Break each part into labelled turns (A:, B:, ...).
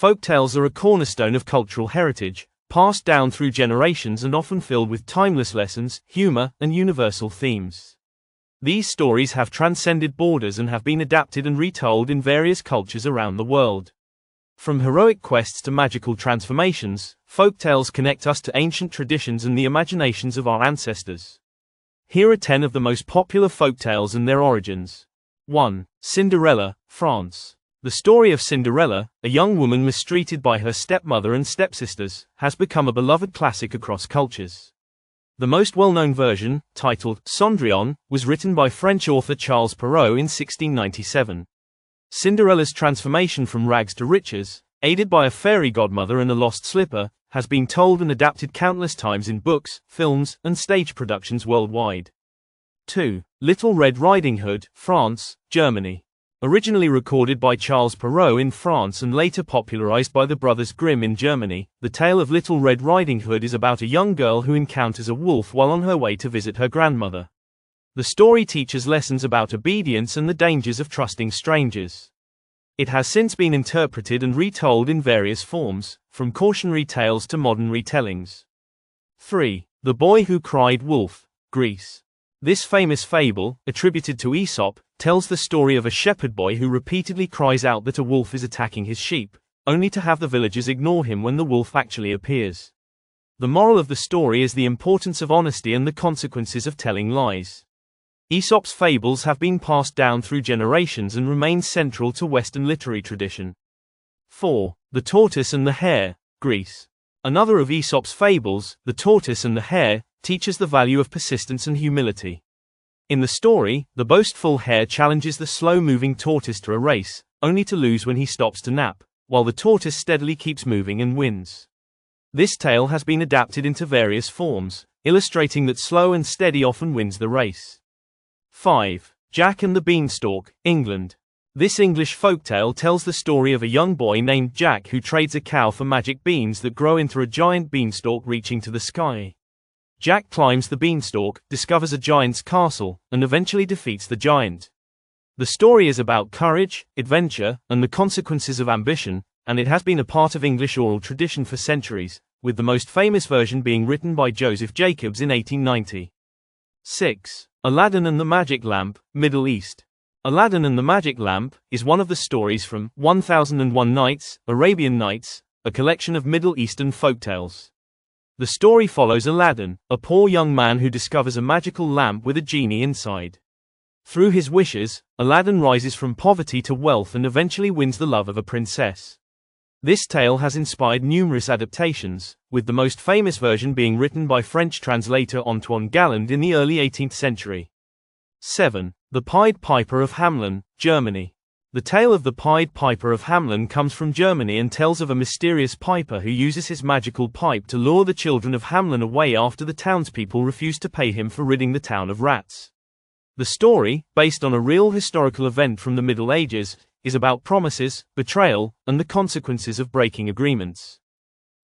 A: Folktales are a cornerstone of cultural heritage, passed down through generations and often filled with timeless lessons, humor, and universal themes. These stories have transcended borders and have been adapted and retold in various cultures around the world. From heroic quests to magical transformations, folktales connect us to ancient traditions and the imaginations of our ancestors. Here are 10 of the most popular folktales and their origins. 1. Cinderella, France. The story of Cinderella, a young woman mistreated by her stepmother and stepsisters, has become a beloved classic across cultures. The most well-known version, titled Cendrillon, was written by French author Charles Perrault in 1697. Cinderella's transformation from rags to riches, aided by a fairy godmother and a lost slipper, has been told and adapted countless times in books, films, and stage productions worldwide. 2. Little Red Riding Hood, France, Germany. Originally recorded by Charles Perrault in France and later popularized by the Brothers Grimm in Germany, the tale of Little Red Riding Hood is about a young girl who encounters a wolf while on her way to visit her grandmother. The story teaches lessons about obedience and the dangers of trusting strangers. It has since been interpreted and retold in various forms, from cautionary tales to modern retellings. 3. The Boy Who Cried Wolf, Greece. This famous fable, attributed to Aesop, tells the story of a shepherd boy who repeatedly cries out that a wolf is attacking his sheep, only to have the villagers ignore him when the wolf actually appears. The moral of the story is the importance of honesty and the consequences of telling lies. Aesop's fables have been passed down through generations and remain central to Western literary tradition. 4. The Tortoise and the Hare, Greece. Another of Aesop's fables, The Tortoise and the Hare, teaches the value of persistence and humility. In the story, the boastful hare challenges the slow-moving tortoise to a race, only to lose when he stops to nap, while the tortoise steadily keeps moving and wins. This tale has been adapted into various forms, illustrating that slow and steady often wins the race. 5. Jack and the Beanstalk, England. This English folktale tells the story of a young boy named Jack who trades a cow for magic beans that grow into a giant beanstalk reaching to the sky. Jack climbs the beanstalk, discovers a giant's castle, and eventually defeats the giant. The story is about courage, adventure, and the consequences of ambition, and it has been a part of English oral tradition for centuries, with the most famous version being written by Joseph Jacobs in 1890. 6. Aladdin and the Magic Lamp, Middle East. Aladdin and the Magic Lamp is one of the stories from 1001 Nights, Arabian Nights, a collection of Middle Eastern folktales. The story follows Aladdin, a poor young man who discovers a magical lamp with a genie inside. Through his wishes, Aladdin rises from poverty to wealth and eventually wins the love of a princess. This tale has inspired numerous adaptations, with the most famous version being written by French translator Antoine Galland in the early 18th century. 7. The Pi Piper of Hamlin, Germany. The tale of the Pi Piper of Hamlin comes from Germany and tells of a mysterious piper who uses his magical pipe to lure the children of Hamlin away after the townspeople refuse to pay him for ridding the town of rats. The story, based on a real historical event from the Middle Ages, is about promises, betrayal, and the consequences of breaking agreements.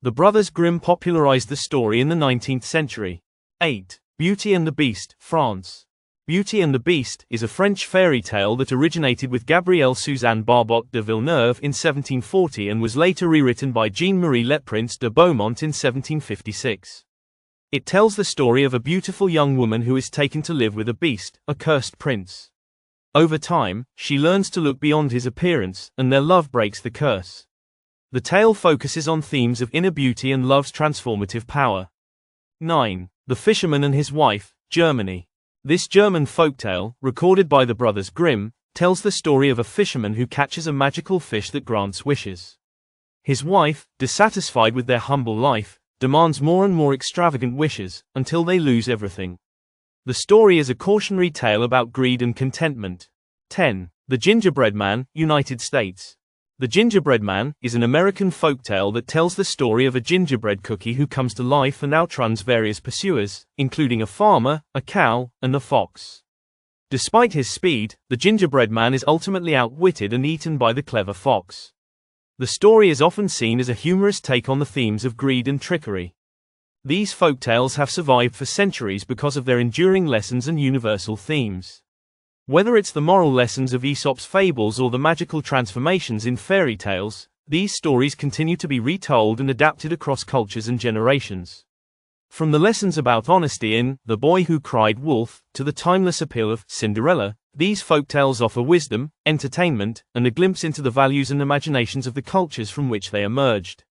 A: The Brothers Grimm popularized the story in the 19th century. 8. Beauty and the Beast, France. Beauty and the Beast is a French fairy tale that originated with Gabrielle Suzanne Barbotte de Villeneuve in 1740 and was later rewritten by Jean-Marie Leprince de Beaumont in 1756. It tells the story of a beautiful young woman who is taken to live with a beast, a cursed prince. Over time, she learns to look beyond his appearance, and their love breaks the curse. The tale focuses on themes of inner beauty and love's transformative power. 9. The Fisherman and His Wife, Germany. This German folktale, recorded by the Brothers Grimm, tells the story of a fisherman who catches a magical fish that grants wishes. His wife, dissatisfied with their humble life, demands more and more extravagant wishes, until they lose everything. The story is a cautionary tale about greed and contentment. 10. The Gingerbread Man, United States. The Gingerbread Man is an American folktale that tells the story of a gingerbread cookie who comes to life and outruns various pursuers, including a farmer, a cow, and a fox. Despite his speed, the gingerbread man is ultimately outwitted and eaten by the clever fox. The story is often seen as a humorous take on the themes of greed and trickery. These folktales have survived for centuries because of their enduring lessons and universal themes. Whether it's the moral lessons of Aesop's fables or the magical transformations in fairy tales, These stories continue to be retold and adapted across cultures and generations. From the lessons about honesty in The Boy Who Cried Wolf to the timeless appeal of Cinderella, these folktales offer wisdom, entertainment, and a glimpse into the values and imaginations of the cultures from which they emerged.